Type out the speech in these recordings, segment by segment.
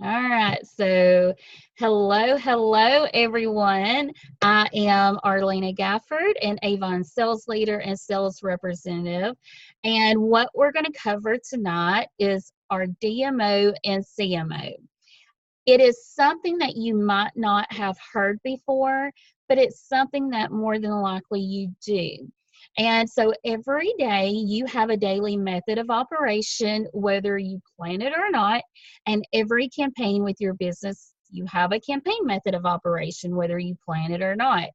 All right, so hello everyone. I am Arlena Gafford, an Avon sales leader and sales representative. And what we're going to cover tonight is our DMO and CMO. It is something that you might not have heard before, but it's something that more than likely you do. And so every day you have a daily method of operation, whether you plan it or not. And every campaign with your business, you have a campaign method of operation, whether you plan it or not.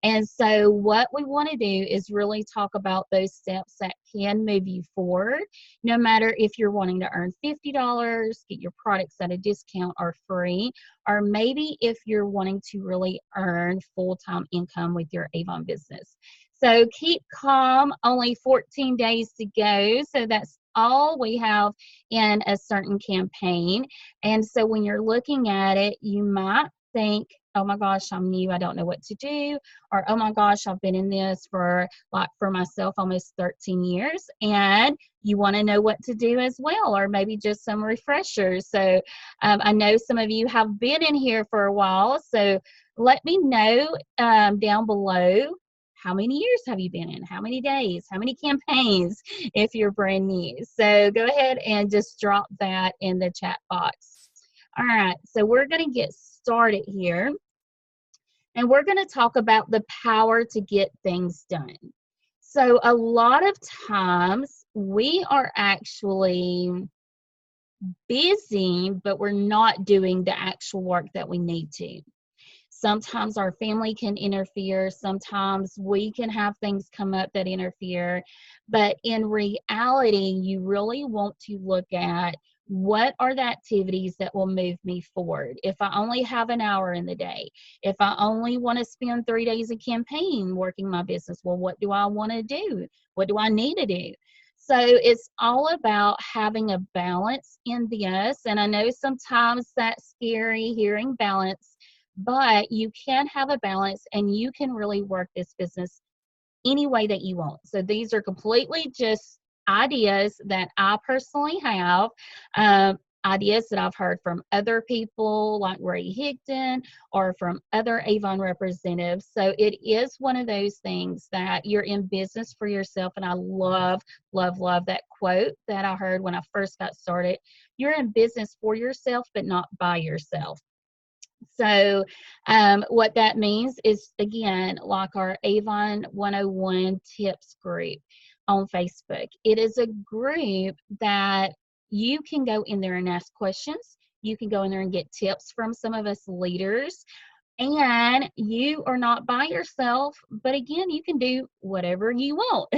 And so what we want to do is really talk about those steps that can move you forward, no matter if you're wanting to earn $50, get your products at a discount or free, or maybe if you're wanting to really earn full-time income with your Avon business. So keep calm, only 14 days to go. So that's all we have in a certain campaign. And so when you're looking at it, you might think, oh my gosh, I'm new, I don't know what to do. Or, oh my gosh, I've been in this for myself, almost 13 years. And you want to know what to do as well, or maybe just some refreshers. So I know some of you have been in here for a while. So let me know down below. How many years have you been in? How many days? How many campaigns if you're brand new? So go ahead and just drop that in the chat box. All right, so we're going to get started here. And we're going to talk about the power to get things done. So a lot of times we are actually busy, but we're not doing the actual work that we need to. Sometimes our family can interfere. Sometimes we can have things come up that interfere. But in reality, you really want to look at what are the activities that will move me forward. If I only have an hour in the day, if I only want to spend 3 days a campaign working my business, well, what do I want to do? What do I need to do? So it's all about having a balance in this. And I know sometimes that's scary hearing balance, but you can have a balance and you can really work this business any way that you want. So these are completely just ideas that I personally have, ideas that I've heard from other people like Ray Higdon or from other Avon representatives. So it is one of those things that you're in business for yourself. And I love that quote that I heard when I first got started. You're in business for yourself, but not by yourself. So what that means is, again, like our Avon 101 tips group on Facebook. It is a group that you can go in there and ask questions. You can go in there and get tips from some of us leaders. And you are not by yourself, but again, you can do whatever you want.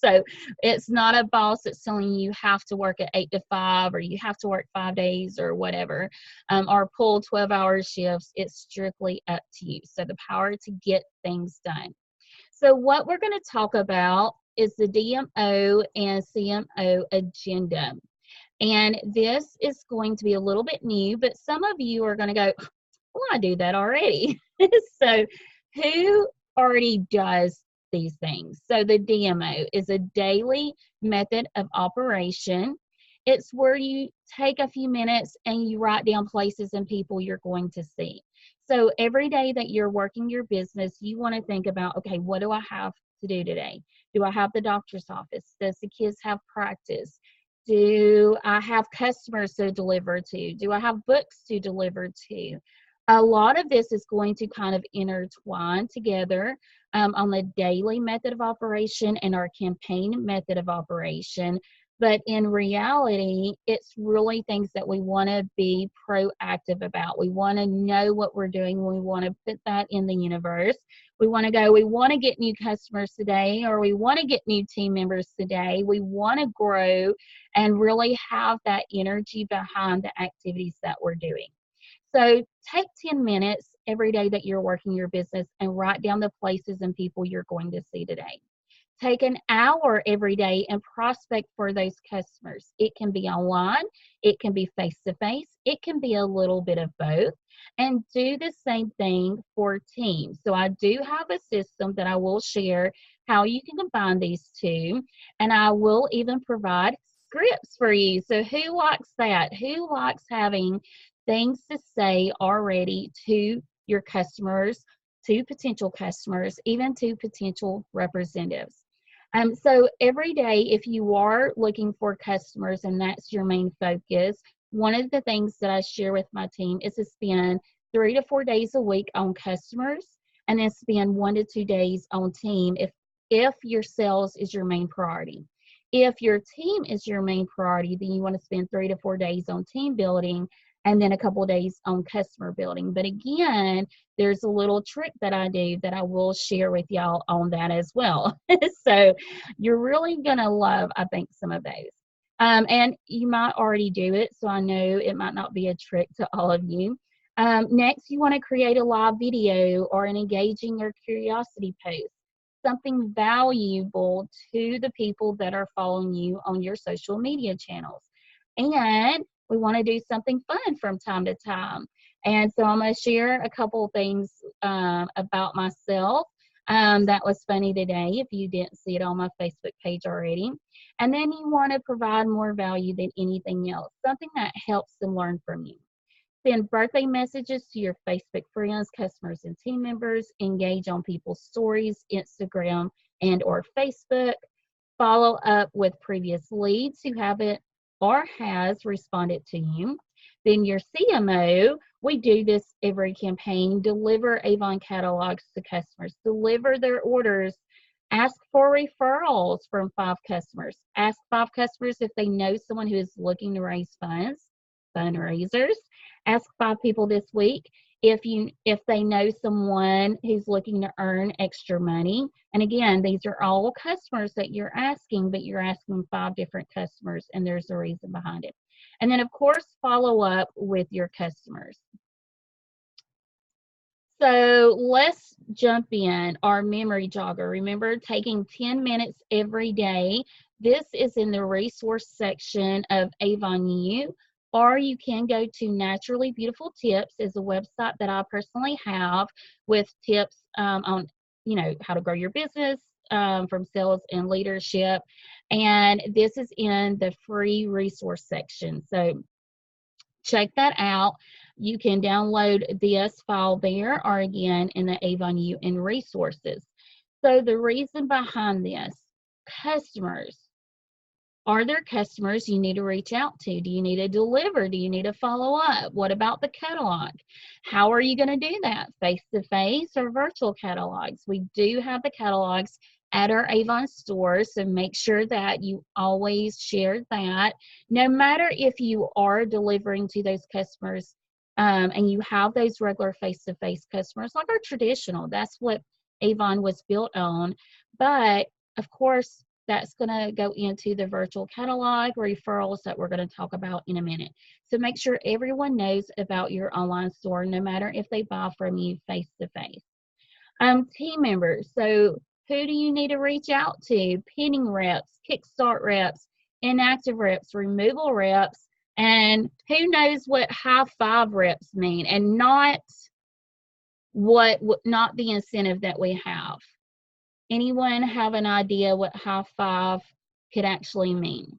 So it's not a boss that's telling you have to work at 8 to 5 or you have to work 5 days or whatever, or pull 12-hour shifts. It's strictly up to you. So the power to get things done. So what we're going to talk about is the DMO and CMO agenda. And this is going to be a little bit new, but some of you are going to go, well, I do that already. So who already does these things? So the DMO is a daily method of operation. It's where you take a few minutes and you write down places and people you're going to see. So every day that you're working your business, you want to think about, okay, what do I have to do today? Do I have the doctor's office? Does the kids have practice? Do I have customers to deliver to? Do I have books to deliver to? A lot of this is going to kind of intertwine together on the daily method of operation and our campaign method of operation. But in reality, it's really things that we want to be proactive about. We want to know what we're doing. We want to put that in the universe. We want to go, we want to get new customers today, or we want to get new team members today. We want to grow and really have that energy behind the activities that we're doing. So take 10 minutes every day that you're working your business and write down the places and people you're going to see today. Take an hour every day and prospect for those customers. It can be online, it can be face-to-face, it can be a little bit of both. And do the same thing for teams. So I do have a system that I will share how you can combine these two, and I will even provide scripts for you. So who likes that? Who likes having things to say already to your customers, to potential customers, even to potential representatives. So every day, if you are looking for customers and that's your main focus, one of the things that I share with my team is to spend 3 to 4 days a week on customers and then spend 1 to 2 days on team if your sales is your main priority. If your team is your main priority, then you want to spend 3 to 4 days on team building and then a couple of days on customer building. But again, there's a little trick that I do that I will share with y'all on that as well. So you're really going to love, I think, some of those. And you might already do it, so I know it might not be a trick to all of you. Next, you want to create a live video or an engaging or curiosity post, something valuable to the people that are following you on your social media channels. And we want to do something fun from time to time. And so I'm going to share a couple things about myself that was funny today, if you didn't see it on my Facebook page already. And then you want to provide more value than anything else, something that helps them learn from you. Send birthday messages to your Facebook friends, customers, and team members. Engage on people's stories, Instagram and or Facebook. Follow up with previous leads who haven't or has responded to you. Then your CMO, we do this every campaign, deliver Avon catalogs to customers, deliver their orders, ask for referrals from 5 customers. Ask 5 customers if they know someone who is looking to raise funds, fundraisers. Ask 5 people this week if they know someone who's looking to earn extra money. And again, these are all customers that you're asking, but you're asking 5 different customers, and there's a reason behind it. And then, of course, follow up with your customers. So let's jump in. Our memory jogger. Remember, taking 10 minutes every day. This is in the resource section of Avon U. Or you can go to Naturally Beautiful Tips, is a website that I personally have with tips on, how to grow your business from sales and leadership. And this is in the free resource section. So check that out. You can download this file there, or again in the Avon U in resources. So the reason behind this, customers. Are there customers you need to reach out to? Do you need to deliver? Do you need to follow up? What about the catalog? How are you going to do that? Face-to-face or virtual catalogs? We do have the catalogs at our Avon store, so make sure that you always share that. No matter if you are delivering to those customers and you have those regular face-to-face customers, like our traditional, that's what Avon was built on. But of course, that's going to go into the virtual catalog referrals that we're going to talk about in a minute. So make sure everyone knows about your online store, no matter if they buy from you face-to-face. Team members. So who do you need to reach out to? Pinning reps, kickstart reps, inactive reps, removal reps, and who knows what high 5 reps mean, and not the incentive that we have. Anyone have an idea what high 5 could actually mean?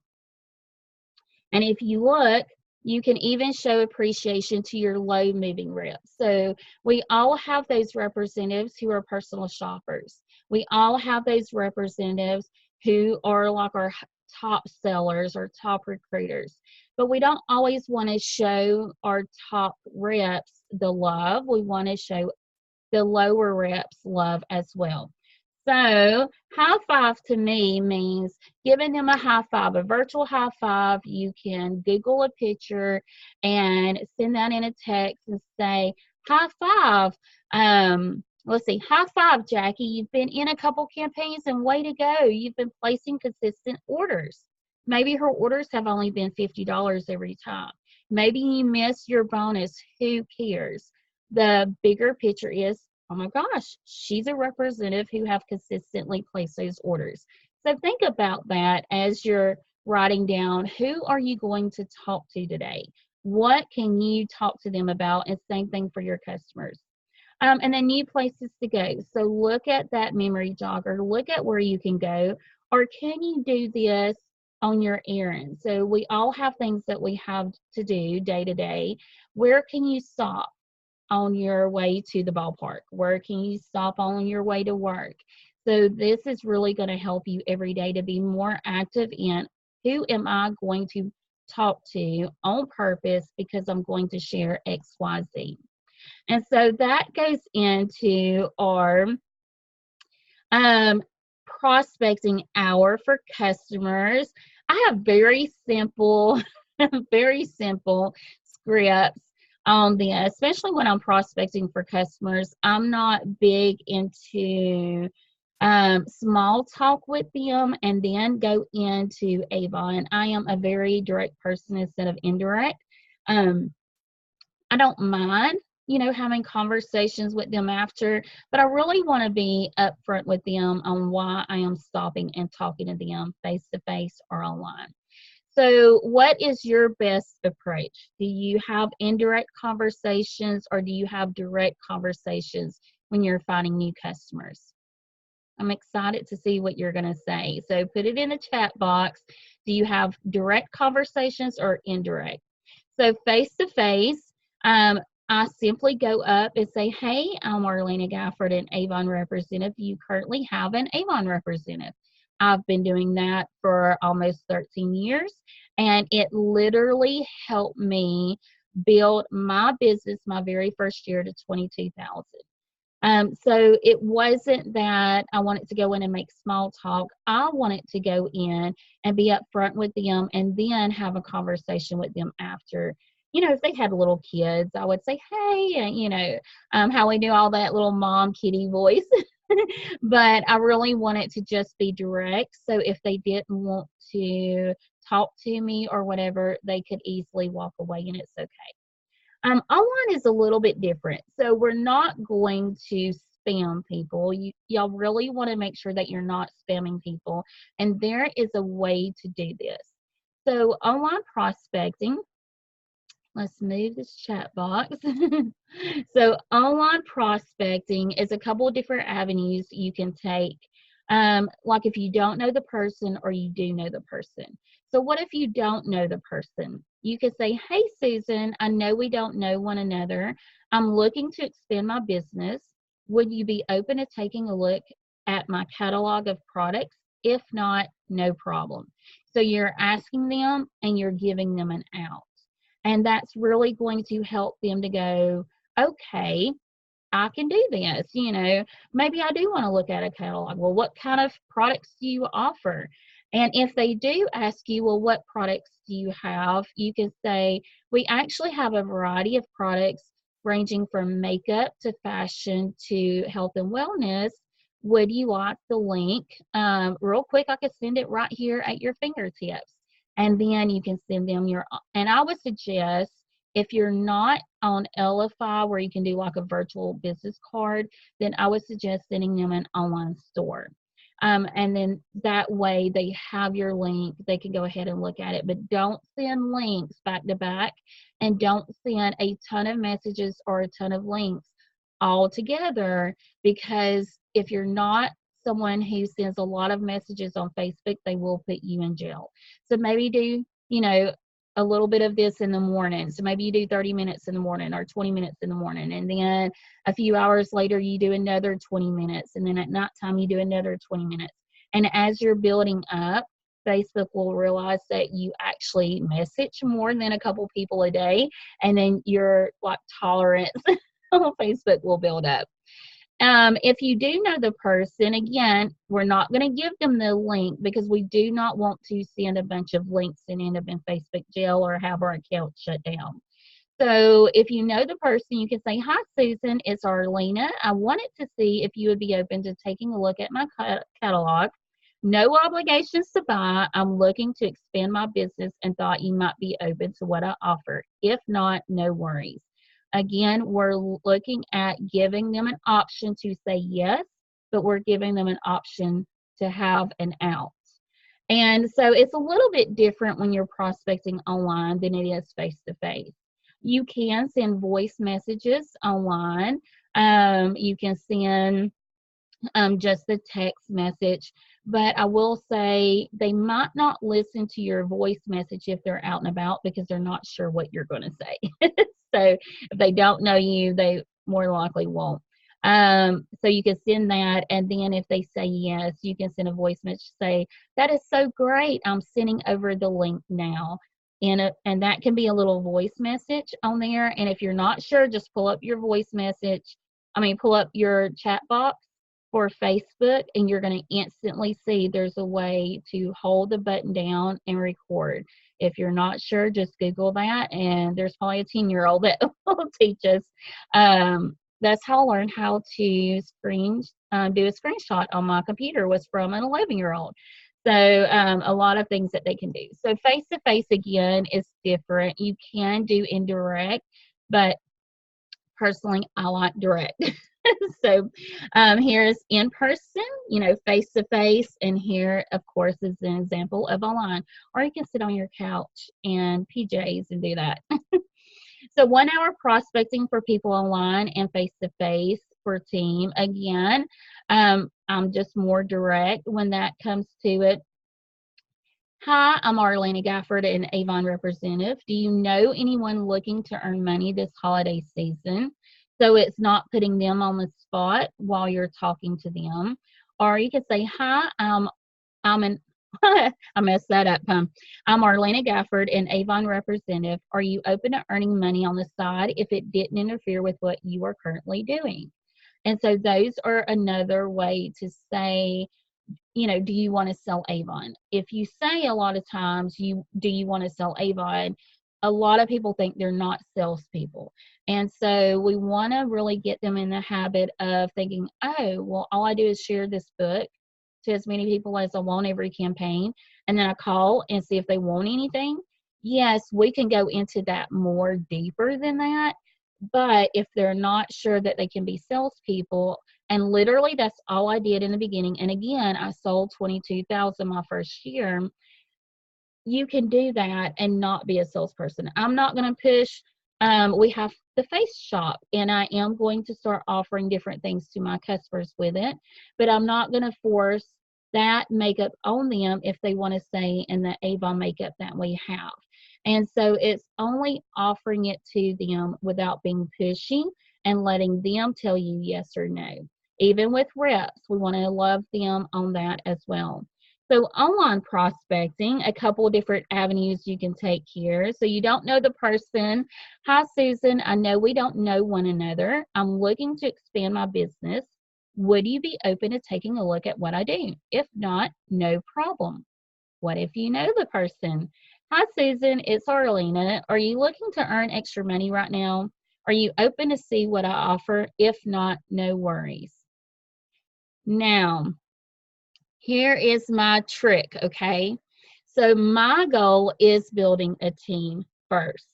And if you look, you can even show appreciation to your low moving reps. So we all have those representatives who are personal shoppers. We all have those representatives who are like our top sellers or top recruiters. But we don't always want to show our top reps the love. We want to show the lower reps love as well. So high 5 to me means giving them a high 5, a virtual high 5. You can Google a picture and send that in a text and say, high 5. Let's see, high 5, Jackie. You've been in a couple campaigns and way to go. You've been placing consistent orders. Maybe her orders have only been $50 every time. Maybe you missed your bonus. Who cares? The bigger picture is, oh my gosh, she's a representative who have consistently placed those orders. So think about that as you're writing down, who are you going to talk to today? What can you talk to them about? And same thing for your customers. And then new places to go. So look at that memory jogger. Look at where you can go. Or can you do this on your errand. So we all have things that we have to do day to day. Where can you stop on your way to the ballpark? Where can you stop on your way to work? So this is really going to help you every day to be more active in who am I going to talk to on purpose because I'm going to share XYZ. And so that goes into our um, prospecting hour for customers. I have very simple, very simple scripts on the, especially when I'm prospecting for customers. I'm not big into small talk with them and then go into Avon. I am a very direct person instead of indirect. Um, I don't mind, having conversations with them after, but I really want to be upfront with them on why I am stopping and talking to them face to face or online. So, what is your best approach? Do you have indirect conversations or do you have direct conversations when you're finding new customers? I'm excited to see what you're going to say. So, put it in the chat box. Do you have direct conversations or indirect? So face to face, I simply go up and say, hey, I'm Arlena Gafford, an Avon representative. Do you currently have an Avon representative? I've been doing that for almost 13 years, and it literally helped me build my business my very first year to 22,000. So it wasn't that I wanted to go in and make small talk. I wanted to go in and be upfront with them and then have a conversation with them after. If they had little kids, I would say, hey, how we do all that little mom kitty voice. But I really wanted to just be direct. So if they didn't want to talk to me or whatever, they could easily walk away and it's okay. Online is a little bit different. So we're not going to spam people. Y'all really want to make sure that you're not spamming people. And there is a way to do this. So online prospecting, let's move this chat box. So online prospecting is a couple of different avenues you can take. Like if you don't know the person or you do know the person. So what if you don't know the person? You could say, hey, Susan, I know we don't know one another. I'm looking to expand my business. Would you be open to taking a look at my catalog of products? If not, no problem. So you're asking them and you're giving them an out. And that's really going to help them to go, okay, I can do this. Maybe I do want to look at a catalog. Well, what kind of products do you offer? And if they do ask you, well, what products do you have? You can say, we actually have a variety of products ranging from makeup to fashion to health and wellness. Would you like the link? Real quick, I could send it right here at your fingertips. And then you can send them and I would suggest if you're not on LFI where you can do like a virtual business card, then I would suggest sending them an online store. And then that way they have your link, they can go ahead and look at it, but don't send links back to back and don't send a ton of messages or a ton of links all together, because if you're not someone who sends a lot of messages on Facebook, they will put you in jail. So maybe do, a little bit of this in the morning. So maybe you do 30 minutes in the morning or 20 minutes in the morning. And then a few hours later, you do another 20 minutes. And then at nighttime, you do another 20 minutes. And as you're building up, Facebook will realize that you actually message more than a couple people a day. And then your tolerance on Facebook will build up. If you do know the person, again, we're not going to give them the link because we do not want to send a bunch of links and end up in Facebook jail or have our account shut down. So if you know the person, you can say, hi, Susan, it's Arlena. I wanted to see if you would be open to taking a look at my catalog. No obligations to buy. I'm looking to expand my business and thought you might be open to what I offer. If not, no worries. Again, we're looking at giving them an option to say yes, but we're giving them an option to have an out. And so it's a little bit different when you're prospecting online than it is face-to-face. You can send voice messages online. You can send just the text message. But I will say they might not listen to your voice message if they're out and about because they're not sure what you're going to say. So if they don't know you, they more likely won't. So you can send that, and then if they say yes, you can send a voice message say, "That is so great. I'm sending over the link now." And that can be a little voice message on there. And if you're not sure, just pull up your voice message. Pull up your chat box for Facebook, and you're going to instantly see there's a way to hold the button down and record. If you're not sure, just Google that, and there's probably a 10-year-old that will teach us. That's how I learned how to do a screenshot on my computer was from an 11-year-old. So a lot of things that they can do. So face-to-face, again, is different. You can do indirect, but personally, I like direct. So here's in person, face to face, and here, of course, is an example of online. Or you can sit on your couch and PJs and do that. So 1 hour prospecting for people online and face to face for team. Again, I'm just more direct when that comes to it. Hi, I'm Arlena Gafford, an Avon representative. Do you know anyone looking to earn money this holiday season? So it's not putting them on the spot while you're talking to them. Or you could say, hi, I'm an I messed that up, huh? I'm Arlena Gafford, an Avon representative. Are you open to earning money on the side if it didn't interfere with what you are currently doing? And so those are another way to say, do you want to sell Avon? If you say a lot of times, do you want to sell Avon? A lot of people think they're not salespeople. And so we want to really get them in the habit of thinking, oh, well, all I do is share this book to as many people as I want every campaign. And then I call and see if they want anything. Yes, we can go into that more deeper than that. But if they're not sure that they can be salespeople, and literally that's all I did in the beginning. And again, I sold 22,000 my first year. You can do that and not be a salesperson. I'm not going to push. We have the face shop, and I am going to start offering different things to my customers with it, but I'm not going to force that makeup on them if they want to stay in the Avon makeup that we have. And so it's only offering it to them without being pushy and letting them tell you yes or no. Even with reps, we want to love them on that as well. So online prospecting, a couple different avenues you can take here. So you don't know the person. Hi, Susan. I know we don't know one another. I'm looking to expand my business. Would you be open to taking a look at what I do? If not, no problem. What if you know the person? Hi, Susan. It's Arlena. Are you looking to earn extra money right now? Are you open to see what I offer? If not, no worries. Now, here is my trick, okay? So my goal is building a team first.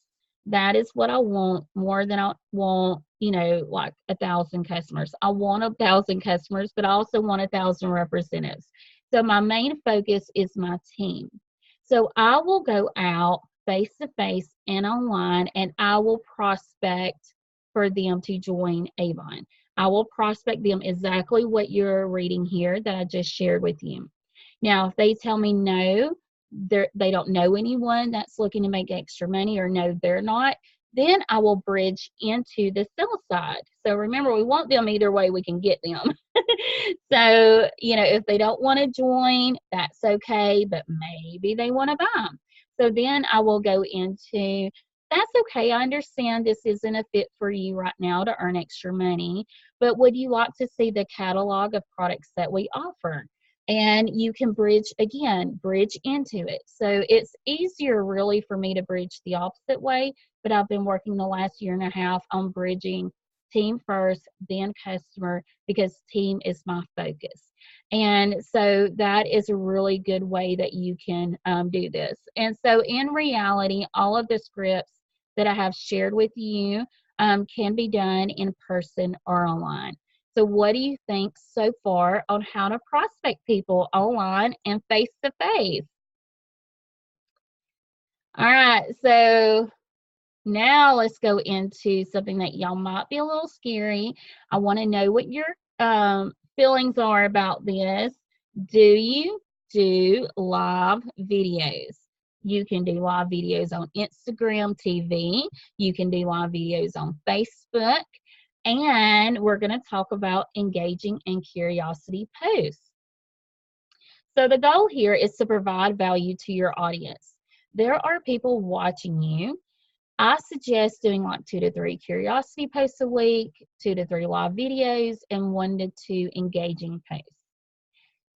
That is what I want more than I want, like 1,000 customers. I want 1,000 customers, but I also want 1,000 representatives. So my main focus is my team. So I will go out face to face and online, and I will prospect for them to join Avon. I will prospect them exactly what you're reading here that I just shared with you. Now, if they tell me no, they don't know anyone that's looking to make extra money, or no, they're not, then I will bridge into the sales side. So remember, we want them either way we can get them. So, if they don't want to join, that's okay, but maybe they want to buy them. So then I will go into, that's okay. I understand this isn't a fit for you right now to earn extra money, but would you like to see the catalog of products that we offer? And you can bridge into it. So it's easier really for me to bridge the opposite way, but I've been working the last year and a half on bridging team first, then customer, because team is my focus. And so that is a really good way that you can do this. And so in reality, all of the scripts that I have shared with you can be done in person or online. So what do you think so far on how to prospect people online and face-to-face? All right, so now let's go into something that y'all might be a little scary. I want to know what your feelings are about this. Do you do live videos? You can do live videos on Instagram TV. You can do live videos on Facebook. And we're going to talk about engaging and curiosity posts. So the goal here is to provide value to your audience. There are people watching you. I suggest doing like 2 to 3 curiosity posts a week, 2 to 3 live videos, and 1 to 2 engaging posts.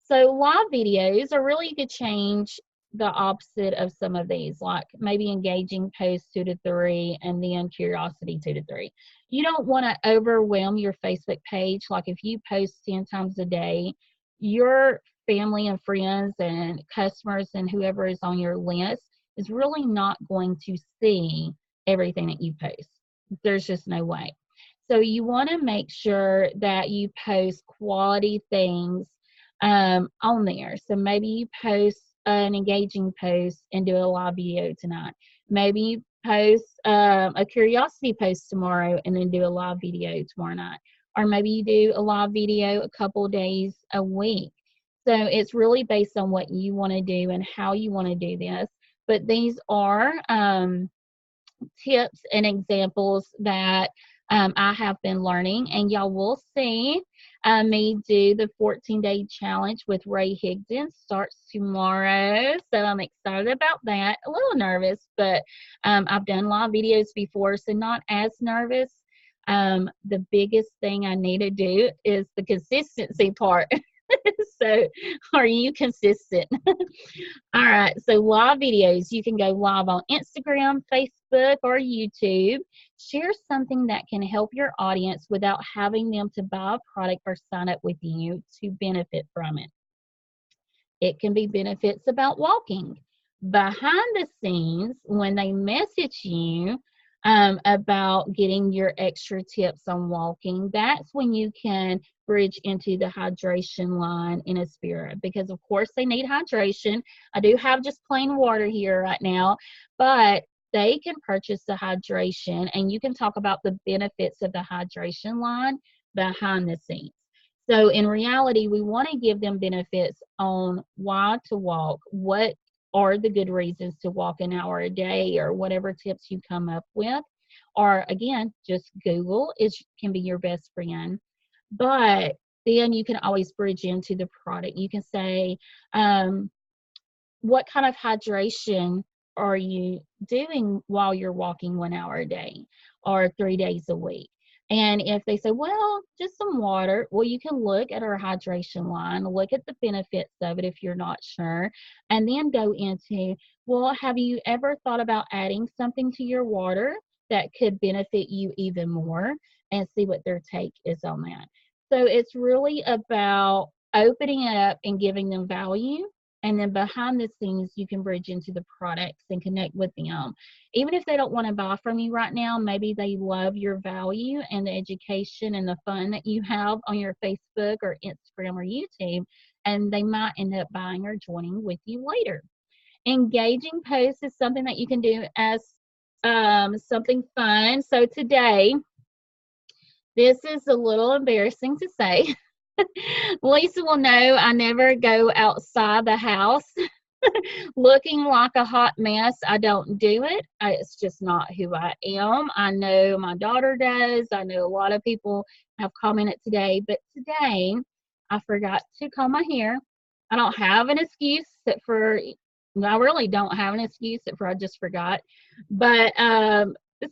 So live videos are really good change the opposite of some of these, like maybe engaging posts 2 to 3 and then curiosity 2 to 3. You don't want to overwhelm your Facebook page. Like if you post 10 times a day, your family and friends and customers and whoever is on your list is really not going to see everything that you post. There's just no way. So you want to make sure that you post quality things on there. So maybe you post an engaging post and do a live video tonight. Maybe you post a curiosity post tomorrow and then do a live video tomorrow night. Or maybe you do a live video a couple days a week. So it's really based on what you want to do and how you want to do this. But these are tips and examples that I have been learning, and y'all will see me do the 14-day challenge with Ray Higdon. Starts tomorrow, so I'm excited about that. A little nervous, but I've done live videos before, so not as nervous. The biggest thing I need to do is the consistency part. So are you consistent? All right, so live videos, you can go live on Instagram, Facebook, or YouTube. Share something that can help your audience without having them to buy a product or sign up with you to benefit from it. It can be benefits about walking. Behind the scenes, when they message you about getting your extra tips on walking, that's when you can bridge into the hydration line in a spirit, because of course they need hydration. I do have just plain water here right now, but they can purchase the hydration, and you can talk about the benefits of the hydration line behind the scenes. So in reality, we want to give them benefits on why to walk, what are the good reasons to walk an hour a day, or whatever tips you come up with. Or again, just Google can be your best friend. But then you can always bridge into the product. You can say, what kind of hydration are you doing while you're walking 1 hour a day or 3 days a week? And if they say, well, just some water, well, you can look at our hydration line, look at the benefits of it if you're not sure, and then go into, well, have you ever thought about adding something to your water that could benefit you even more, and see what their take is on that. So it's really about opening it up and giving them value. And then behind the scenes, you can bridge into the products and connect with them. Even if they don't want to buy from you right now, maybe they love your value and the education and the fun that you have on your Facebook or Instagram or YouTube, and they might end up buying or joining with you later. Engaging posts is something that you can do as something fun. So today, this is a little embarrassing to say. Lisa will know I never go outside the house looking like a hot mess. I don't do it. It's just not who I am. I know my daughter does. I know a lot of people have commented today, but today I forgot to comb my hair. I don't have an excuse except for, I really don't have an excuse except for I just forgot. But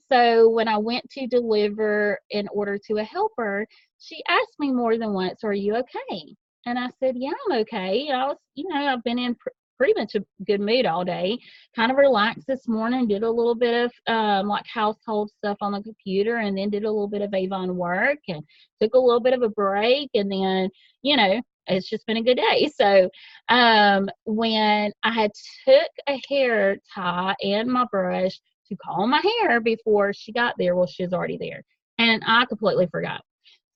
so when I went to deliver an order to a helper, she asked me more than once, "Are you okay?" And I said, "Yeah, I'm okay." I was, I've been in pretty much a good mood all day. Kind of relaxed this morning, did a little bit of like household stuff on the computer, and then did a little bit of Avon work and took a little bit of a break. And then, it's just been a good day. So when I had took a hair tie and my brush to comb my hair before she got there, well, she was already there, and I completely forgot.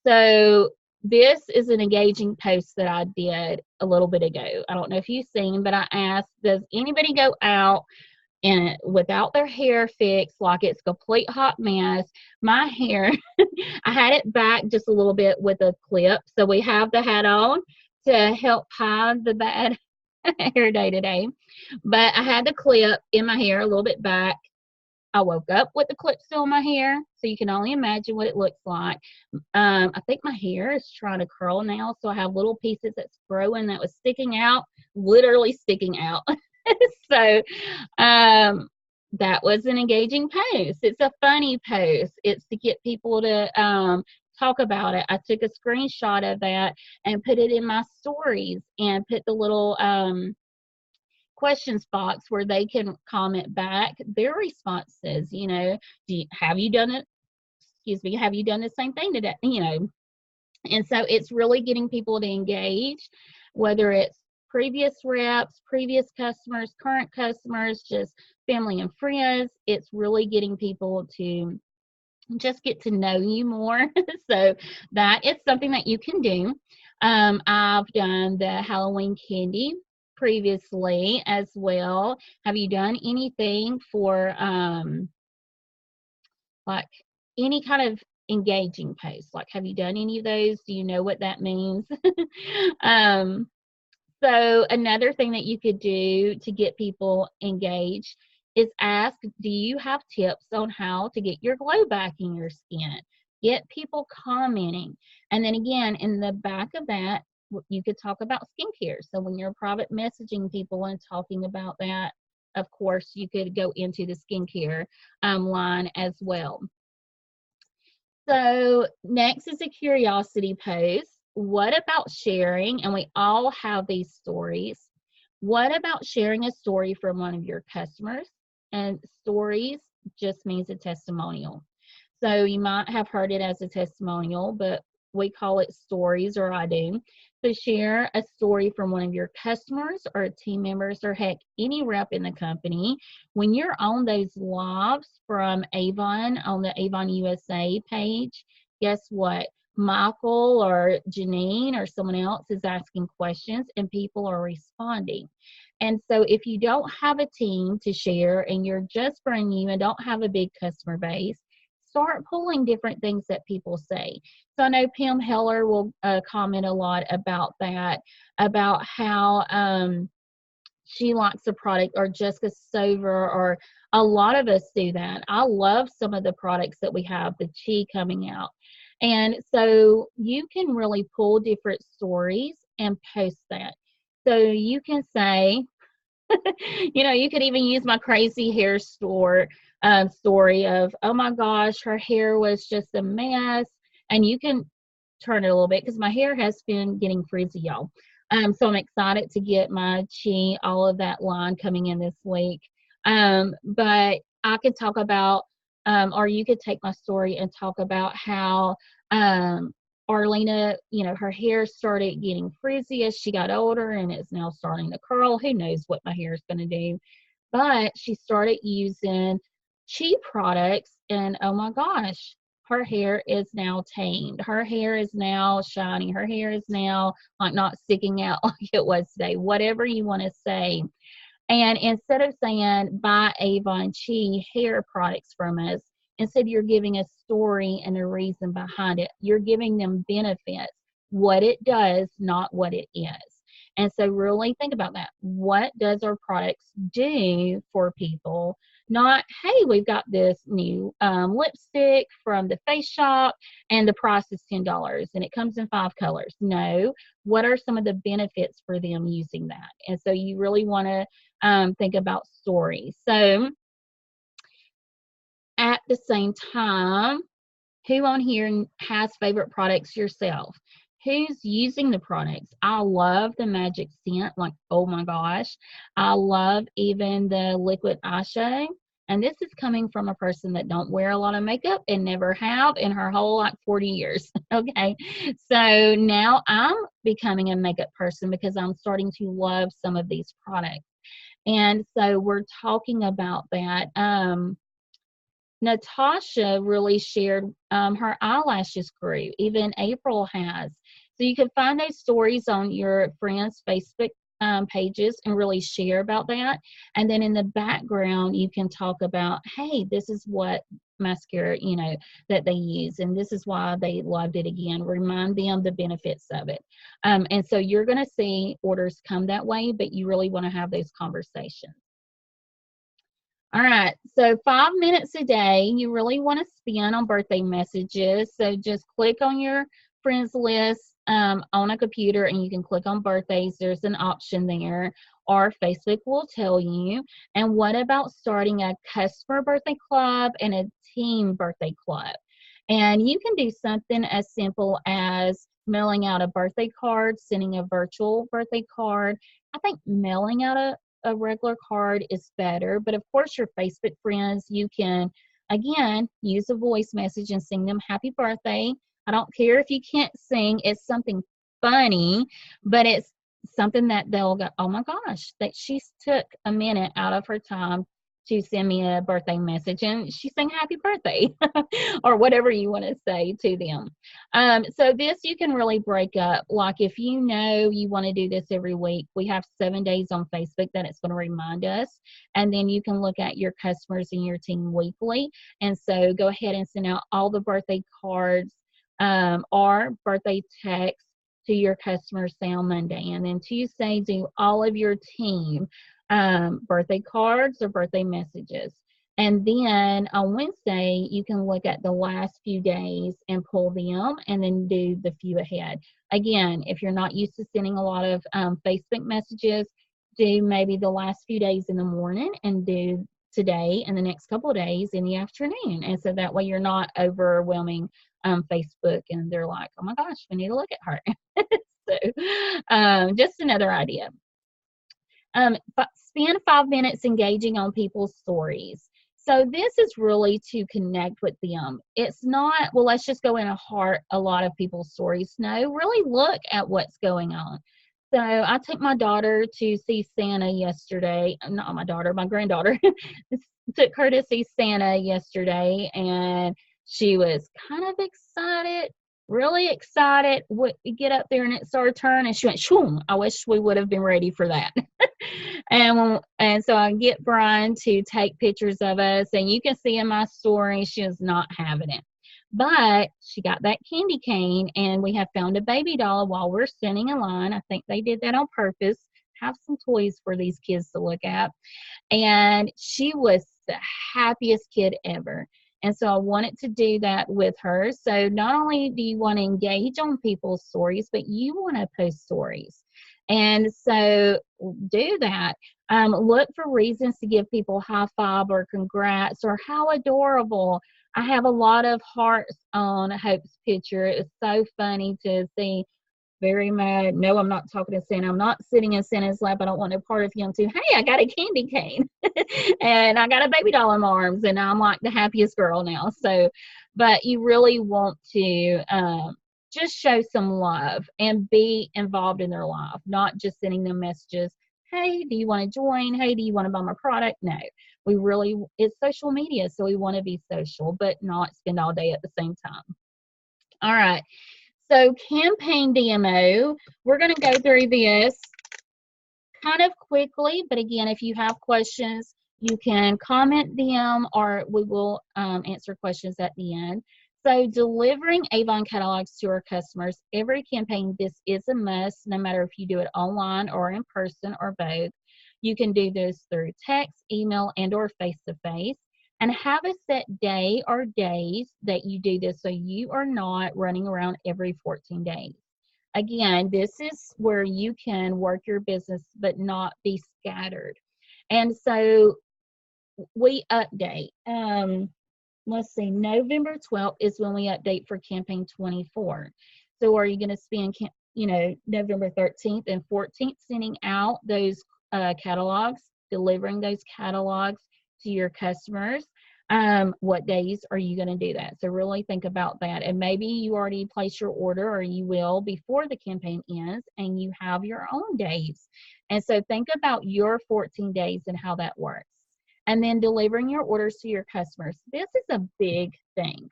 So this is an engaging post that I did a little bit ago. I don't know if you've seen, but I asked, does anybody go out and without their hair fixed, like it's a complete hot mess. My hair, I had it back just a little bit with a clip. So we have the hat on to help hide the bad hair day to day. But I had the clip in my hair a little bit back. I woke up with the clip still in my hair, so you can only imagine what it looks like. I think my hair is trying to curl now, so I have little pieces that's growing that was sticking out, literally sticking out. So that was an engaging post. It's a funny post. It's to get people to talk about it. I took a screenshot of that and put it in my stories and put the little questions box where they can comment back their responses. You know, have you done it? Excuse me, have you done the same thing today? You know, and so it's really getting people to engage, whether it's previous reps, previous customers, current customers, just family and friends. It's really getting people to just get to know you more. So that is something that you can do. I've done the Halloween candy previously as well. Have you done anything for like any kind of engaging posts? Like, have you done any of those? Do you know what that means? um, so another thing that you could do to get people engaged is ask, do you have tips on how to get your glow back in your skin? Get people commenting. And then again, in the back of that, you could talk about skincare. So when you're private messaging people and talking about that, of course, you could go into the skincare line as well. So next is a curiosity post. What about sharing? And we all have these stories. What about sharing a story from one of your customers? And stories just means a testimonial. So you might have heard it as a testimonial, but we call it stories, or I do. So share a story from one of your customers or team members, or heck, any rep in the company. When you're on those lives from Avon on the Avon USA page, guess what? Michael or Janine or someone else is asking questions and people are responding. And so if you don't have a team to share and you're just brand new and don't have a big customer base, start pulling different things that people say. So I know Pam Heller will comment a lot about that, about how she likes a product, or Jessica Stover, or a lot of us do that. I love some of the products that we have, the Chi coming out. And so you can really pull different stories and post that. So you can say, you know, you could even use my crazy hair story of, oh my gosh, her hair was just a mess. And you can turn it a little bit because my hair has been getting frizzy, y'all. So I'm excited to get my Chi, all of that line coming in this week. But I could talk about, or you could take my story and talk about how Arlena, you know, her hair started getting frizzy as she got older and it's now starting to curl. Who knows what my hair is going to do? But she started using Chi products, and oh my gosh, her hair is now tamed. Her hair is now shiny. Her hair is now like not sticking out like it was today, whatever you want to say. And instead of saying buy Avon Chi hair products from us, instead you're giving a story and a reason behind it. You're giving them benefits, what it does, not what it is. And so really think about that. What does our products do for people? Not, hey, we've got this new lipstick from the Face Shop and the price is $10 and it comes in 5 colors. No, what are some of the benefits for them using that? And so you really want to think about stories. So at the same time, who on here has favorite products yourself? Who's using the products? I love the magic scent, like, oh my gosh. I love even the liquid eyeshadow. And this is coming from a person that don't wear a lot of makeup and never have in her whole like 40 years. Okay. So now I'm becoming a makeup person because I'm starting to love some of these products. And so we're talking about that. Natasha really shared her eyelashes grew. Even April has. So you can find those stories on your friend's Facebook pages and really share about that. And then in the background, you can talk about, hey, this is what mascara, that they use, and this is why they loved it again. Remind them the benefits of it. And so you're going to see orders come that way, but you really want to have those conversations. All right, so 5 minutes a day, you really want to spend on birthday messages. So just click on your friends list on a computer and you can click on birthdays. There's an option there, or Facebook will tell you. And what about starting a customer birthday club and a team birthday club? And you can do something as simple as mailing out a birthday card, sending a virtual birthday card. I think mailing out a regular card is better, but of course your Facebook friends, you can again use a voice message and sing them happy birthday. I don't care if you can't sing, it's something funny, but it's something that they'll go, oh my gosh, that she took a minute out of her time to send me a birthday message and she sang happy birthday or whatever you want to say to them. So this you can really break up. Like if you know you want to do this every week, we have 7 days on Facebook that it's going to remind us. And then you can look at your customers and your team weekly. And so go ahead and send out all the birthday cards or birthday texts to your customers, say on Monday. And then Tuesday, do all of your team birthday cards or birthday messages. And then on Wednesday, you can look at the last few days and pull them and then do the few ahead. Again, if you're not used to sending a lot of Facebook messages, do maybe the last few days in the morning and do today and the next couple of days in the afternoon. And so that way you're not overwhelming Facebook and they're like, oh my gosh, we need to look at her. So just another idea. But spend 5 minutes engaging on people's stories. So this is really to connect with them. It's not, well, let's just go in and heart a lot of people's stories. No, really look at what's going on. So I took my daughter to see Santa yesterday. Not my daughter, my granddaughter. Took her to see Santa yesterday, and she was kind of excited, really excited. We get up there and it's our turn, and she went, shoom. I wish we would have been ready for that. And so I get Brian to take pictures of us, and you can see in my story she was not having it. But she got that candy cane, and we have found a baby doll while we're standing in line. I think they did that on purpose. Have some toys for these kids to look at. And she was the happiest kid ever. And so I wanted to do that with her. So not only do you want to engage on people's stories, but you want to post stories. And so do that. Look for reasons to give people high five or congrats or how adorable. I have a lot of hearts on Hope's picture. It was so funny to see. Very mad. No, I'm not talking to Santa. I'm not sitting in Santa's lap. I don't want no part of him too. Hey, I got a candy cane and I got a baby doll in my arms and I'm like the happiest girl now. So, but you really want to just show some love and be involved in their life, not just sending them messages. Hey, do you want to join? Hey, do you want to buy my product? No, it's social media. So we want to be social, but not spend all day at the same time. All right. So campaign DMO, we're going to go through this kind of quickly, but again, if you have questions, you can comment them or we will answer questions at the end. So delivering Avon catalogs to our customers, every campaign, this is a must, no matter if you do it online or in person or both. You can do this through text, email, and or face-to-face. And have a set day or days that you do this so you are not running around every 14 days. Again, this is where you can work your business but not be scattered. And so we update. Let's see, November 12th is when we update for campaign 24. So are you going to spend, November 13th and 14th sending out those catalogs, delivering those catalogs to your customers? What days are you going to do that? So really think about that. And maybe you already placed your order or you will before the campaign ends and you have your own days. And so think about your 14 days and how that works. And then delivering your orders to your customers. This is a big thing.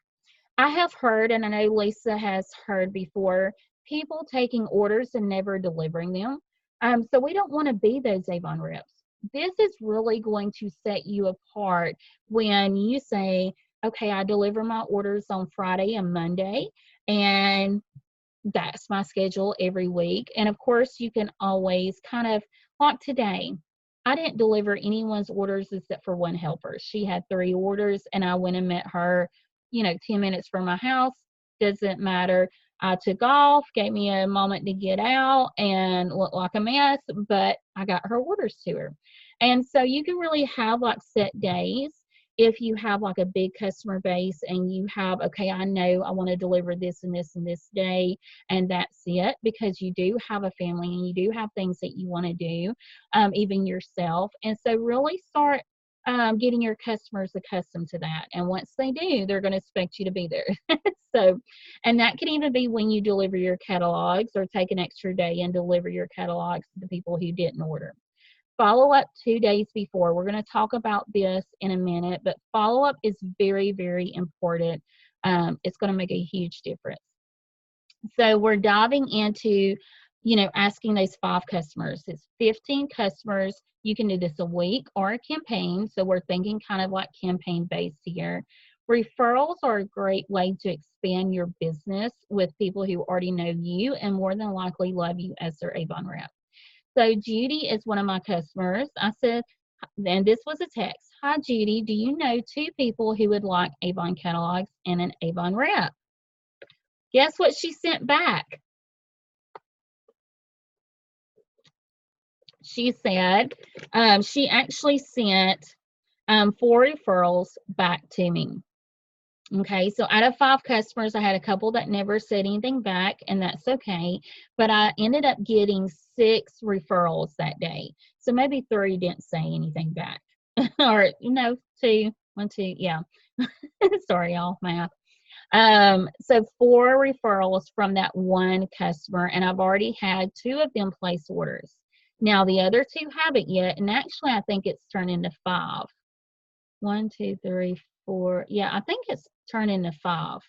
I have heard, and I know Lisa has heard before, people taking orders and never delivering them. So we don't want to be those Avon reps. This is really going to set you apart when you say, okay, I deliver my orders on Friday and Monday, and that's my schedule every week. And of course, you can always kind of, like today, I didn't deliver anyone's orders except for one helper. She had 3 orders, and I went and met her, 10 minutes from my house. Doesn't matter. I took off, gave me a moment to get out and look like a mess, but I got her orders to her. And so you can really have like set days if you have like a big customer base and you have, okay, I know I want to deliver this and this and this day, and that's it, because you do have a family and you do have things that you want to do, even yourself. And so really start getting your customers accustomed to that. And once they do, they're going to expect you to be there. So, and that can even be when you deliver your catalogs or take an extra day and deliver your catalogs to the people who didn't order. Follow up 2 days before. We're going to talk about this in a minute, but follow up is very, very important. It's going to make a huge difference. So we're diving into, asking those 5 customers. It's 15 customers. You can do this a week or a campaign. So we're thinking kind of like campaign based here. Referrals are a great way to expand your business with people who already know you and more than likely love you as their Avon rep. So Judy is one of my customers. I said, and this was a text. Hi, Judy. Do you know 2 people who would like Avon catalogs and an Avon rep? Guess what she sent back? She said she actually sent 4 referrals back to me. Okay, so out of 5 customers, I had a couple that never said anything back, and that's okay. But I ended up getting 6 referrals that day. So maybe 3 didn't say anything back. Or, 2, 1, 2, yeah. Sorry, y'all, math. So 4 referrals from that one customer, and I've already had 2 of them place orders. Now, the other 2 haven't yet, and actually, I think it's turned into 5. 1, 2, 3, 4. Yeah, I think it's turned into 5.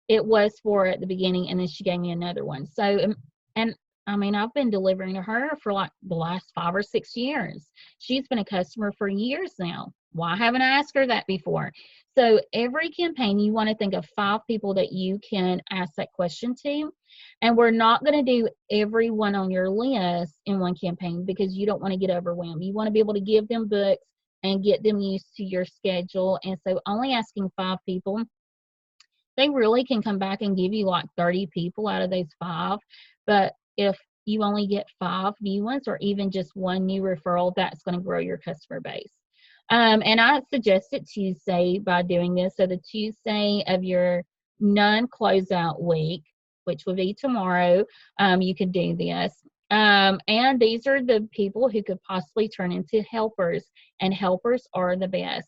It was 4 at the beginning, and then she gave me another one. So, and I mean, I've been delivering to her for like the last 5 or 6 years. She's been a customer for years now. Why haven't I asked her that before? So every campaign, you want to think of 5 people that you can ask that question to. And we're not going to do everyone on your list in one campaign because you don't want to get overwhelmed. You want to be able to give them books and get them used to your schedule. And so only asking 5 people, they really can come back and give you like 30 people out of those 5. But if you only get 5 new ones or even just 1 new referral, that's going to grow your customer base. And I suggested Tuesday by doing this. So the Tuesday of your non-closeout week, which will be tomorrow, you can do this. And these are the people who could possibly turn into helpers, and helpers are the best.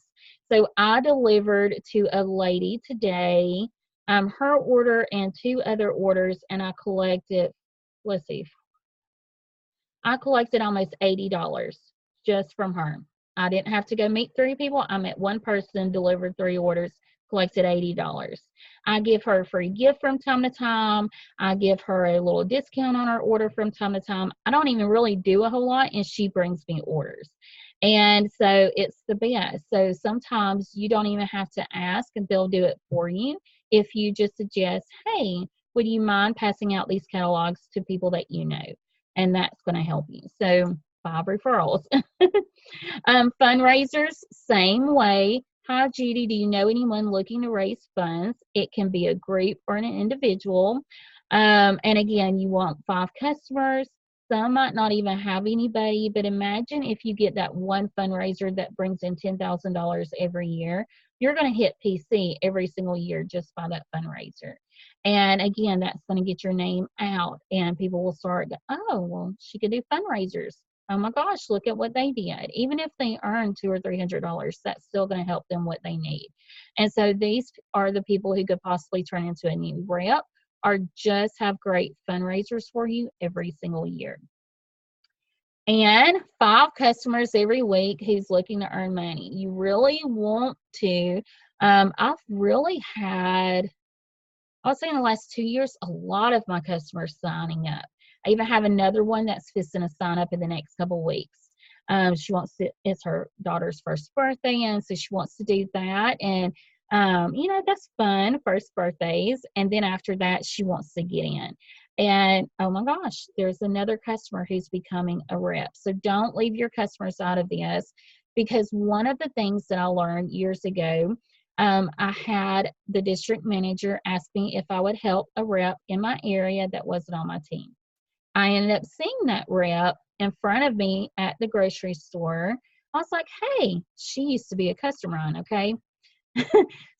So I delivered to a lady today, her order and 2 other orders, and I collected, let's see, I collected almost $80 just from her. I didn't have to go meet 3 people. I met 1 person, delivered 3 orders, collected $80. I give her a free gift from time to time. I give her a little discount on her order from time to time. I don't even really do a whole lot, and she brings me orders. And so it's the best. So sometimes you don't even have to ask, and they'll do it for you if you just suggest, hey, would you mind passing out these catalogs to people that you know? And that's going to help you. So 5 referrals. Fundraisers, same way. Hi, Judy, do you know anyone looking to raise funds? It can be a group or an individual. And again, you want 5 customers. Some might not even have anybody, but imagine if you get that one fundraiser that brings in $10,000 every year. You're going to hit PC every single year just by that fundraiser. And again, that's going to get your name out, and people will start, oh, well, she could do fundraisers. Oh my gosh, look at what they did. Even if they earn $200 or $300, that's still going to help them what they need. And so these are the people who could possibly turn into a new rep or just have great fundraisers for you every single year. And 5 customers every week who's looking to earn money. You really want to. I've really had, I would say in the last 2 years, a lot of my customers signing up. I even have another one that's fixing to sign up in the next couple of weeks. She wants to, it's her daughter's first birthday, and so she wants to do that. And, that's fun, first birthdays. And then after that, she wants to get in. And oh my gosh, there's another customer who's becoming a rep. So don't leave your customers out of this, because one of the things that I learned years ago, I had the district manager ask me if I would help a rep in my area that wasn't on my team. I ended up seeing that rep in front of me at the grocery store. I was like, hey, she used to be a customer of mine, okay?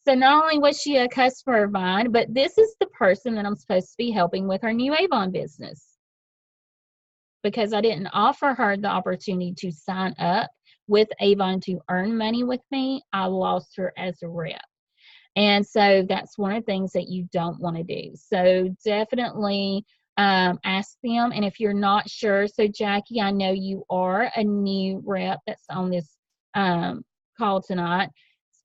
So not only was she a customer of mine, but this is the person that I'm supposed to be helping with her new Avon business. Because I didn't offer her the opportunity to sign up with Avon to earn money with me, I lost her as a rep. And so that's one of the things that you don't want to do. So definitely ask them. And if you're not sure, so Jackie, I know you are a new rep that's on this call tonight.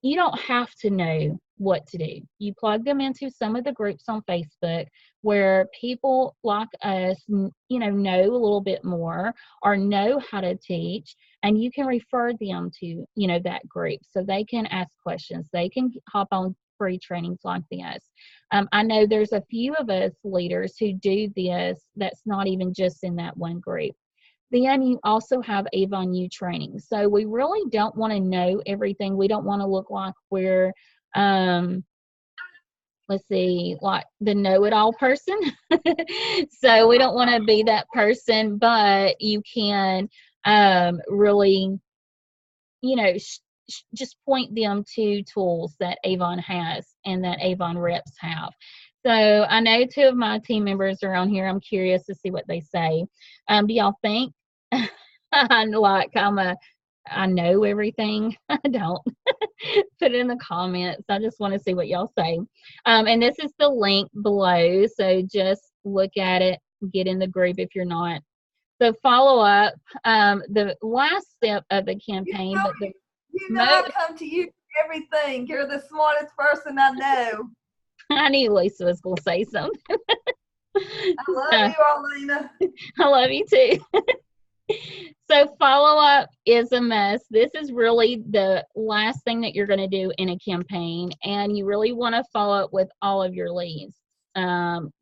You don't have to know what to do. You plug them into some of the groups on Facebook where people like us, know a little bit more or know how to teach, and you can refer them to, that group so they can ask questions. They can hop on free trainings like this. I know there's a few of us leaders who do this that's not even just in that one group. Then you also have Avon U training. So we really don't want to know everything. We don't want to look like we're, like the know-it-all person. So we don't want to be that person, but you can really, just point them to tools that Avon has and that Avon reps have. So I know 2 of my team members are on here. I'm curious to see what they say. Do y'all think I know everything? I don't. Put it in the comments. I just want to see what y'all say. And this is the link below. So just look at it, get in the group if you're not. So follow up, the last step of the campaign. I come to you for everything. You're the smartest person I know. I knew Lisa was going to say something. I love you, Arlena. I love you too. So follow up is a must. This is really the last thing that you're going to do in a campaign, and you really want to follow up with all of your leads.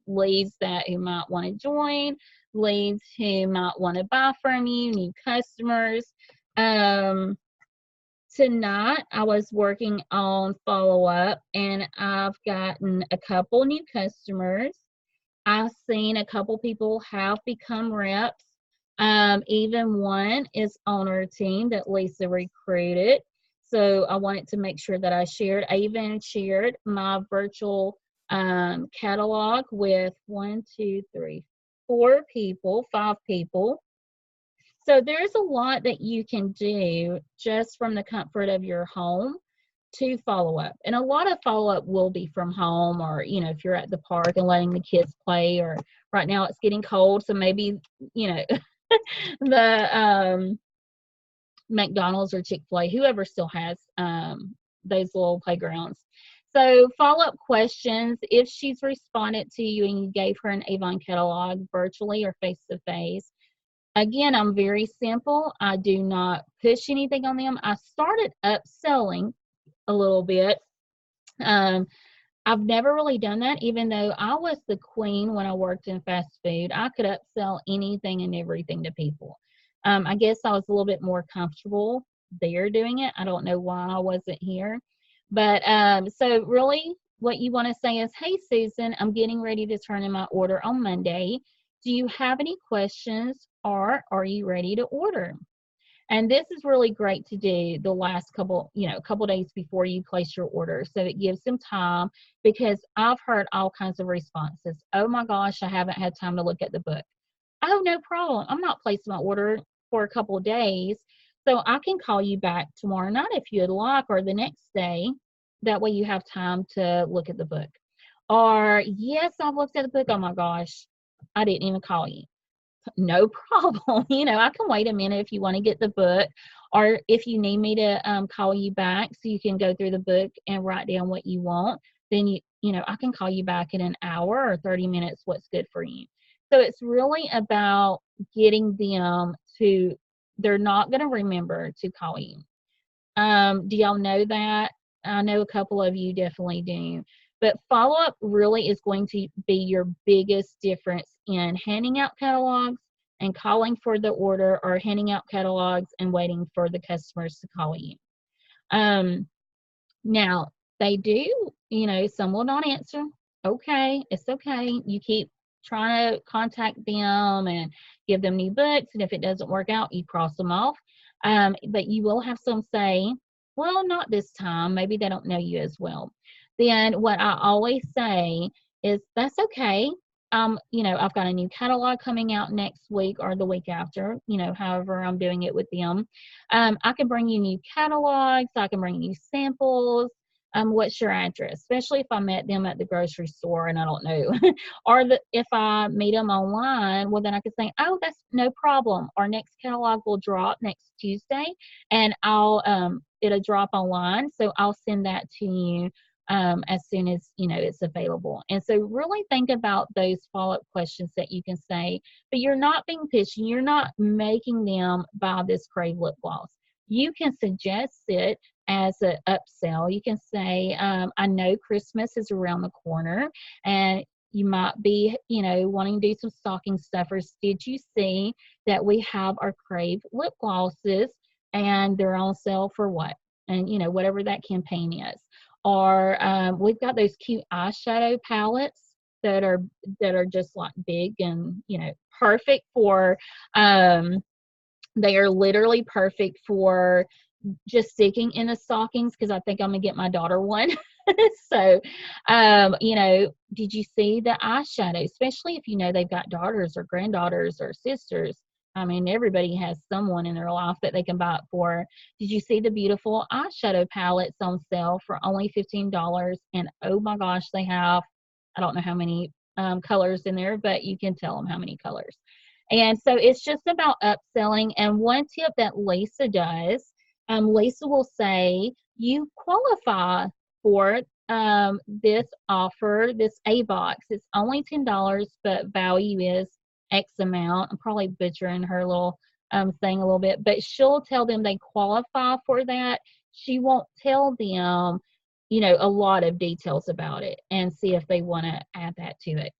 Leads that who might want to join, leads who might want to buy from you, new customers. Tonight I was working on follow-up, and I've gotten a couple new customers. I've seen a couple people have become reps. Even one is on our team that Lisa recruited. So I wanted to make sure that I shared. I even shared my virtual catalog with 5 people. So there's a lot that you can do just from the comfort of your home to follow up. And a lot of follow up will be from home, or, if you're at the park and letting the kids play, or right now it's getting cold. So maybe, the McDonald's or Chick-fil-A, whoever still has those little playgrounds. So follow-up questions. If she's responded to you and you gave her an Avon catalog virtually or face-to-face, again, I'm very simple. I do not push anything on them. I started upselling a little bit. I've never really done that, even though I was the queen when I worked in fast food. I could upsell anything and everything to people. I guess I was a little bit more comfortable there doing it. I don't know why I wasn't here. But so really what you want to say is, hey, Susan, I'm getting ready to turn in my order on Monday. Do you have any questions, or are you ready to order? And this is really great to do the last couple days before you place your order. So it gives them time, because I've heard all kinds of responses. Oh my gosh, I haven't had time to look at the book. Oh, no problem. I'm not placing my order for a couple of days. So I can call you back tomorrow night if you'd like, or the next day. That way you have time to look at the book. Or, yes, I've looked at the book. Oh my gosh, I didn't even call you. No problem. I can wait a minute if you want to get the book, or if you need me to call you back so you can go through the book and write down what you want, then I can call you back in an hour or 30 minutes, what's good for you. So it's really about getting them to, they're not going to remember to call you. Do y'all know that? I know a couple of you definitely do. But follow-up really is going to be your biggest difference in handing out catalogs and calling for the order, or handing out catalogs and waiting for the customers to call you. Now, they do, some will not answer. Okay, it's okay. You keep trying to contact them and give them new books, and if it doesn't work out, you cross them off. But you will have some say, well, not this time. Maybe they don't know you as well. Then what I always say is, that's okay. I've got a new catalog coming out next week or the week after, however I'm doing it with them. I can bring you new catalogs. I can bring you samples. What's your address? Especially if I met them at the grocery store and I don't know. Or if I meet them online, well, then I can say, oh, that's no problem. Our next catalog will drop next Tuesday, and it'll drop online. So I'll send that to you as soon as it's available. And so really think about those follow-up questions that you can say, but you're not being pitchy. You're not making them buy this Crave lip gloss. You can suggest it as an upsell. You can say, I know Christmas is around the corner, and you might be, wanting to do some stocking stuffers. Did you see that we have our Crave lip glosses and they're on sale for what? And, whatever that campaign is. Or we've got those cute eyeshadow palettes that are just like big and perfect for, they are literally perfect for just sticking in the stockings, because I think I'm gonna get my daughter one. So did you see the eyeshadow, especially if they've got daughters or granddaughters or sisters? I mean, everybody has someone in their life that they can buy it for. Did you see the beautiful eyeshadow palettes on sale for only $15? And oh my gosh, they have, I don't know how many colors in there, but you can tell them how many colors. And so it's just about upselling. And one tip that Lisa does, Lisa will say, you qualify for this offer, this A box. It's only $10, but value is X amount. I'm probably butchering her little thing a little bit, but she'll tell them they qualify for that. She won't tell them, a lot of details about it, and see if they want to add that to it.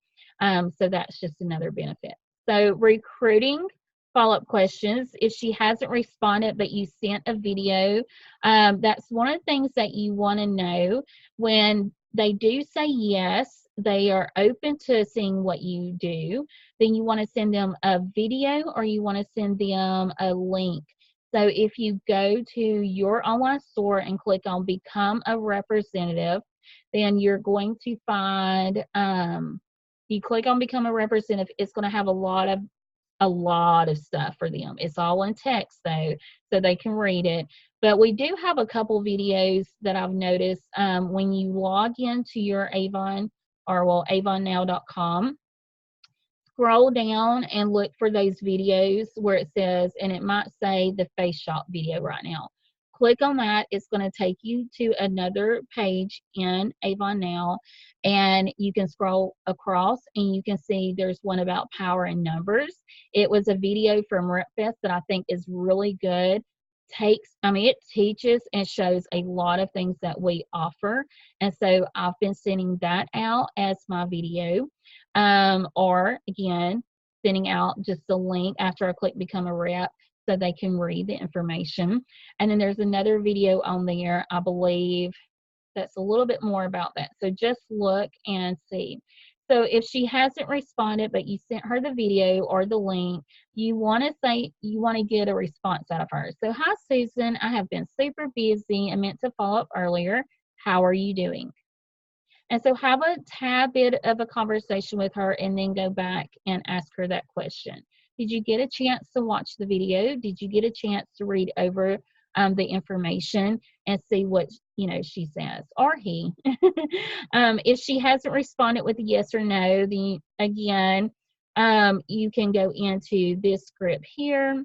So that's just another benefit. So recruiting follow-up questions. If she hasn't responded, but you sent a video, that's one of the things that you want to know. When they do say yes, they are open to seeing what you do, then you want to send them a video, or you want to send them a link. So if you go to your online store and click on Become a Representative, then you're going to find, you click on Become a Representative, it's going to have a lot of stuff for them. It's all in text though, so they can read it. But we do have a couple videos that I've noticed when you log into your Avon, or avonnow.com, scroll down and look for those videos where it says, and it might say the Face Shop video right now. Click on that. It's going to take you to another page in Avon Now, and you can scroll across and you can see there's one about power and numbers. It was a video from RepFest that I think is really good. It teaches and shows a lot of things that we offer, and so I've been sending that out as my video, or again, sending out just a link after I click Become a Rep, so they can read the information. And then there's another video on there, I believe, that's a little bit more about that. So just look and see. So if she hasn't responded, but you sent her the video or the link, you want to say, you want to get a response out of her. So, hi, Susan, I have been super busy and meant to follow up earlier. How are you doing? And so have a tad bit of a conversation with her, and then go back and ask her that question. Did you get a chance to watch the video? Did you get a chance to read over the information and see what she says, or he? If she hasn't responded with a yes or no, then again, you can go into this script here.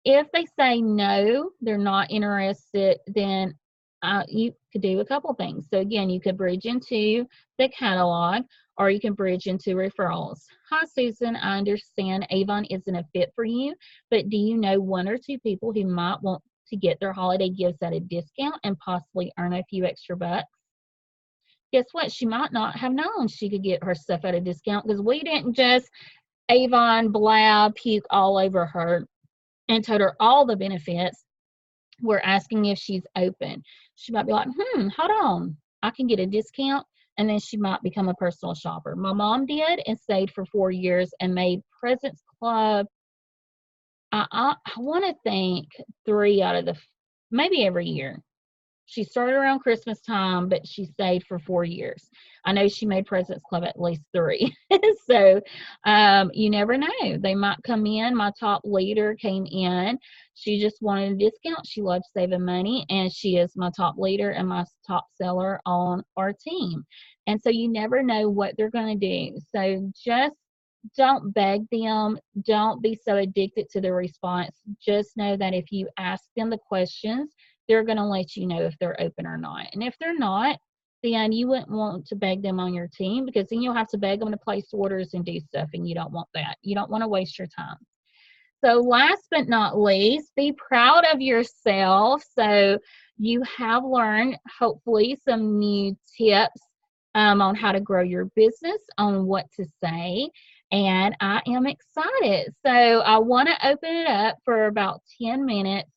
If they say no, they're not interested, then you could do a couple things. So again, you could bridge into the catalog, or you can bridge into referrals. Hi, Susan. I understand Avon isn't a fit for you, but do you know one or two people who might want to get their holiday gifts at a discount and possibly earn a few extra bucks? Guess what? She might not have known she could get her stuff at a discount because we didn't just Avon blah puke all over her and told her all the benefits. We're asking if she's open. She might be like, hold on, I can get a discount. And then she might become a personal shopper. My mom did and stayed for 4 years and made President's Club, I want to think 3 out of the, maybe every year. She started around Christmas time, but she stayed for 4 years. I know she made President's Club at least 3. So you never know. They might come in. My top leader came in. She just wanted a discount. She loves saving money, and she is my top leader and my top seller on our team. And so you never know what they're going to do. So just don't beg them. Don't be so addicted to the response. Just know that if you ask them the questions, they're going to let you know if they're open or not. And if they're not, then you wouldn't want to beg them on your team, because then you'll have to beg them to place orders and do stuff, and you don't want that. You don't want to waste your time. So last but not least, be proud of yourself. So you have learned, hopefully, some new tips on how to grow your business, on what to say. And I am excited. So I want to open it up for about 10 minutes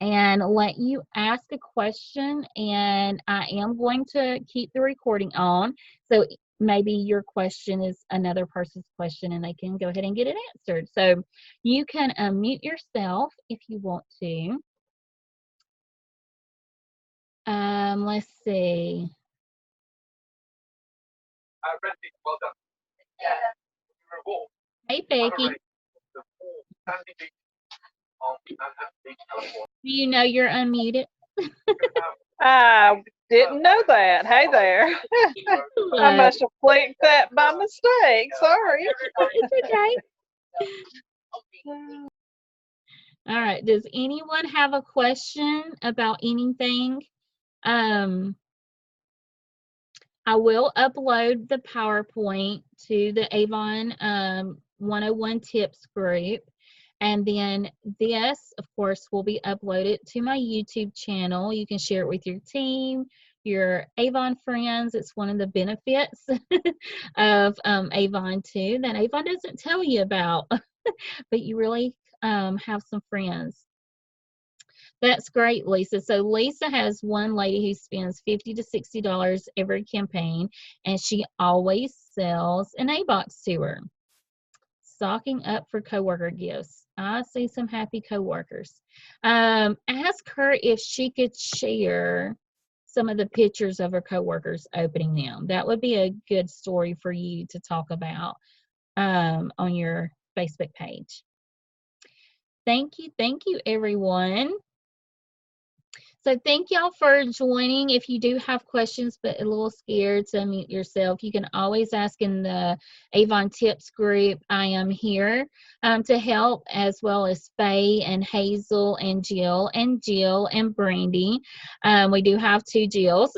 and let you ask a question, and I am going to keep the recording on, so maybe your question is another person's question and they can go ahead and get it answered. So you can unmute yourself if you want to. Let's see. Hey, Becky. Do you know you're unmuted? I didn't know that. Hey there. I must have clicked that by mistake. Sorry. It's okay. All right. Does anyone have a question about anything? I will upload the PowerPoint to the Avon 101 Tips group. And then this, of course, will be uploaded to my YouTube channel. You can share it with your team, your Avon friends. It's one of the benefits of Avon too, that Avon doesn't tell you about, but you really have some friends. That's great, Lisa. So Lisa has one lady who spends $50 to $60 every campaign, and she always sells an A-box to her. Stocking up for coworker gifts. I see some happy coworkers. Ask her if she could share some of the pictures of her coworkers opening them. That would be a good story for you to talk about on your Facebook page. Thank you, everyone. So thank y'all for joining. If you do have questions but a little scared to unmute yourself, you can always ask in the Avon Tips group. I am here to help, as well as Faye and Hazel and Jill and Brandy. We do have 2 Jills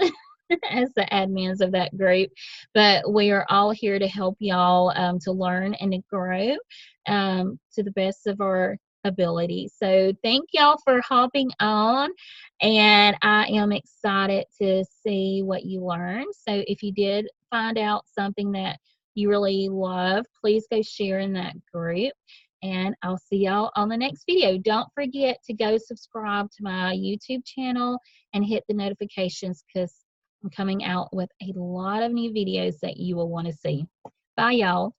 as the admins of that group, but we are all here to help y'all to learn and to grow to the best of our ability. So thank y'all for hopping on, and I am excited to see what you learn. So if you did find out something that you really love, please go share in that group, and I'll see y'all on the next video. Don't forget to go subscribe to my YouTube channel and hit the notifications, because I'm coming out with a lot of new videos that you will want to see. Bye, y'all.